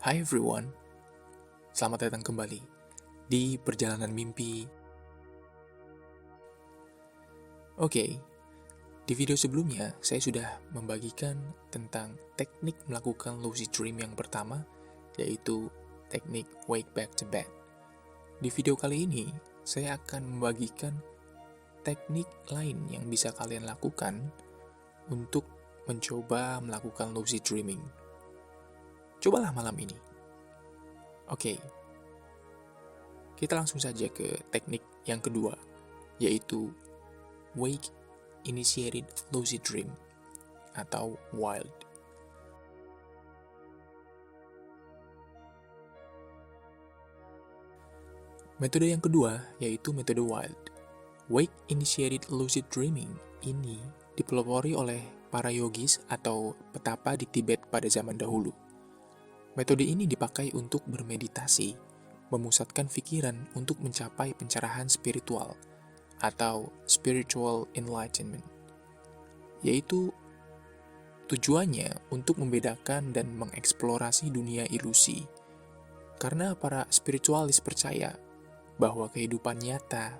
Hai everyone, selamat datang kembali di Perjalanan Mimpi. Oke, di video sebelumnya saya sudah membagikan tentang teknik melakukan lucid dream yang pertama, yaitu teknik wake back to bed. Di video kali ini, saya akan membagikan teknik lain yang bisa kalian lakukan untuk mencoba melakukan lucid dreaming. Cobalah malam ini. Oke, kita langsung saja ke teknik yang kedua, yaitu Wake Initiated Lucid Dream atau WILD. Metode yang kedua yaitu metode WILD. Wake Initiated Lucid Dreaming ini dipelopori oleh para yogis atau petapa di Tibet pada zaman dahulu. Metode ini dipakai untuk bermeditasi, memusatkan pikiran untuk mencapai pencerahan spiritual atau spiritual enlightenment, yaitu tujuannya untuk membedakan dan mengeksplorasi dunia ilusi. Karena para spiritualis percaya bahwa kehidupan nyata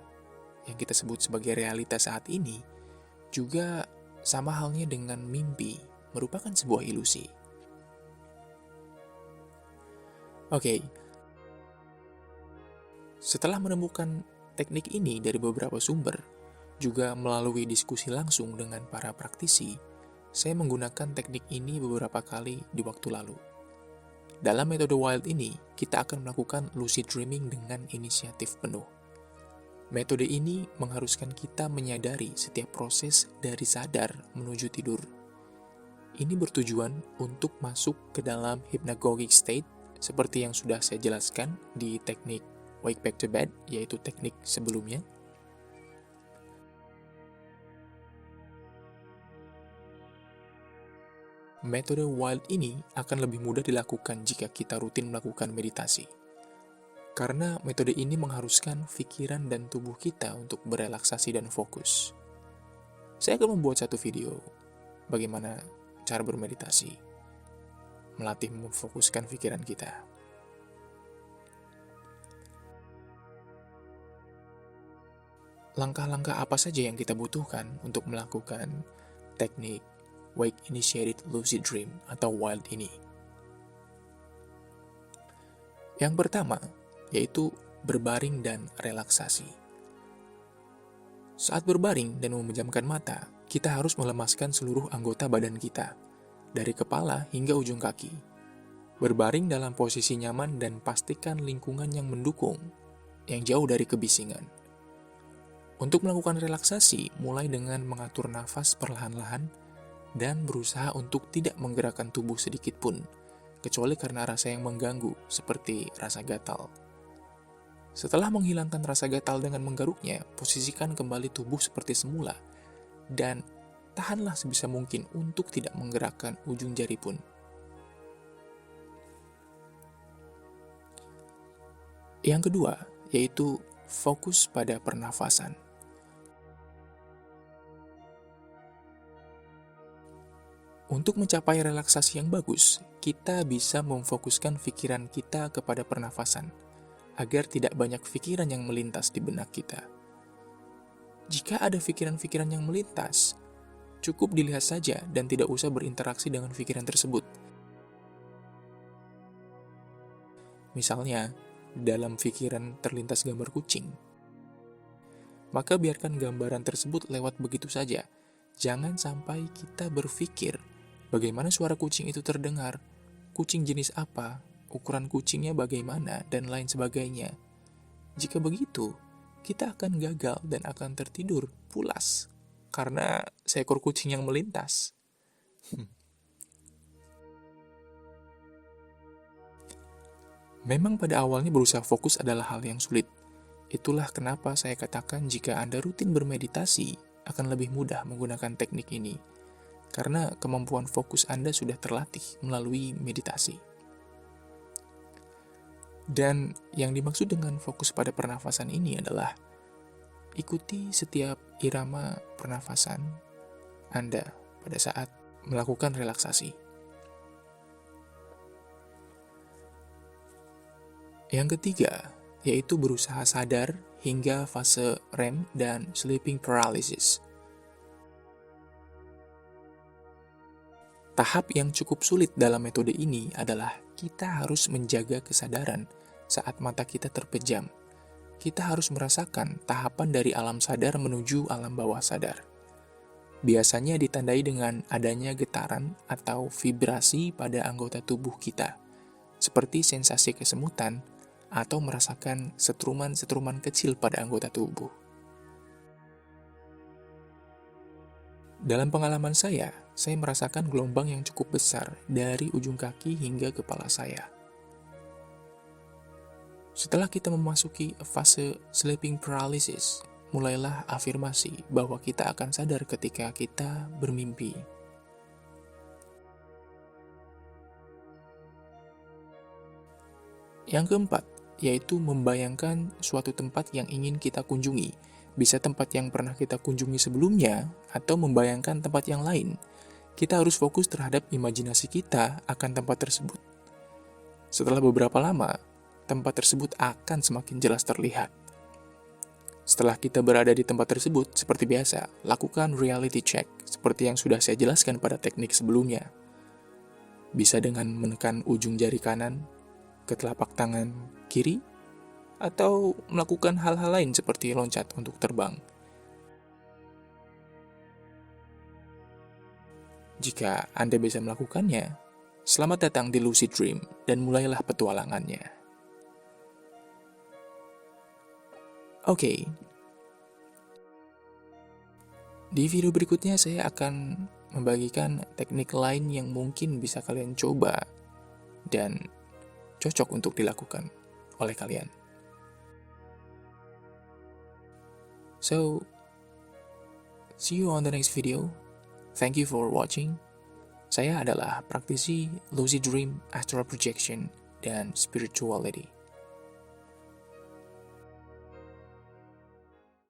yang kita sebut sebagai realitas saat ini juga sama halnya dengan mimpi, merupakan sebuah ilusi. Oke, setelah menemukan teknik ini dari beberapa sumber, juga melalui diskusi langsung dengan para praktisi, saya menggunakan teknik ini beberapa kali di waktu lalu. Dalam metode WILD ini, kita akan melakukan lucid dreaming dengan inisiatif penuh. Metode ini mengharuskan kita menyadari setiap proses dari sadar menuju tidur. Ini bertujuan untuk masuk ke dalam hypnagogic state seperti yang sudah saya jelaskan di teknik wake back to bed, yaitu teknik sebelumnya. Metode WILD ini akan lebih mudah dilakukan jika kita rutin melakukan meditasi. Karena metode ini mengharuskan pikiran dan tubuh kita untuk berelaksasi dan fokus. Saya akan membuat satu video bagaimana cara bermeditasi, melatih memfokuskan pikiran kita. Langkah-langkah apa saja yang kita butuhkan untuk melakukan teknik Wake Initiated Lucid Dream atau WILD ini? Yang pertama, yaitu berbaring dan relaksasi. Saat berbaring dan memejamkan mata, kita harus melemaskan seluruh anggota badan kita, dari kepala hingga ujung kaki. Berbaring dalam posisi nyaman dan pastikan lingkungan yang mendukung, yang jauh dari kebisingan. Untuk melakukan relaksasi, mulai dengan mengatur nafas perlahan-lahan dan berusaha untuk tidak menggerakkan tubuh sedikit pun, kecuali karena rasa yang mengganggu, seperti rasa gatal. Setelah menghilangkan rasa gatal dengan menggaruknya, posisikan kembali tubuh seperti semula, dan tahanlah sebisa mungkin untuk tidak menggerakkan ujung jari pun. Yang kedua, yaitu fokus pada pernafasan. Untuk mencapai relaksasi yang bagus, kita bisa memfokuskan pikiran kita kepada pernafasan, agar tidak banyak pikiran yang melintas di benak kita. Jika ada pikiran-pikiran yang melintas, cukup dilihat saja dan tidak usah berinteraksi dengan pikiran tersebut. Misalnya, dalam pikiran terlintas gambar kucing, maka biarkan gambaran tersebut lewat begitu saja. Jangan sampai kita berpikir bagaimana suara kucing itu terdengar, kucing jenis apa, ukuran kucingnya bagaimana, dan lain sebagainya. Jika begitu, kita akan gagal dan akan tertidur pulas karena seekor kucing yang melintas. Memang pada awalnya berusaha fokus adalah hal yang sulit. Itulah kenapa saya katakan jika Anda rutin bermeditasi, akan lebih mudah menggunakan teknik ini. Karena kemampuan fokus Anda sudah terlatih melalui meditasi. Dan yang dimaksud dengan fokus pada pernafasan ini adalah ikuti setiap irama pernafasan Anda pada saat melakukan relaksasi. Yang ketiga, yaitu berusaha sadar hingga fase REM dan sleeping paralysis. Tahap yang cukup sulit dalam metode ini adalah kita harus menjaga kesadaran saat mata kita terpejam. Kita harus merasakan tahapan dari alam sadar menuju alam bawah sadar. Biasanya ditandai dengan adanya getaran atau vibrasi pada anggota tubuh kita, seperti sensasi kesemutan atau merasakan setruman-setruman kecil pada anggota tubuh. Dalam pengalaman saya merasakan gelombang yang cukup besar dari ujung kaki hingga kepala saya. Setelah kita memasuki fase sleeping paralysis, mulailah afirmasi bahwa kita akan sadar ketika kita bermimpi. Yang keempat, yaitu membayangkan suatu tempat yang ingin kita kunjungi. Bisa tempat yang pernah kita kunjungi sebelumnya, atau membayangkan tempat yang lain. Kita harus fokus terhadap imajinasi kita akan tempat tersebut. Setelah beberapa lama, tempat tersebut akan semakin jelas terlihat. Setelah kita berada di tempat tersebut, seperti biasa, lakukan reality check, seperti yang sudah saya jelaskan pada teknik sebelumnya. Bisa dengan menekan ujung jari kanan ke telapak tangan kiri, atau melakukan hal-hal lain seperti loncat untuk terbang. Jika Anda bisa melakukannya, selamat datang di Lucid Dream dan mulailah petualangannya. Oke. Di video berikutnya saya akan membagikan teknik lain yang mungkin bisa kalian coba dan cocok untuk dilakukan oleh kalian. So, see you on the next video. Thank you for watching. Saya adalah praktisi Lucid Dream, Astral Projection, dan Spirituality.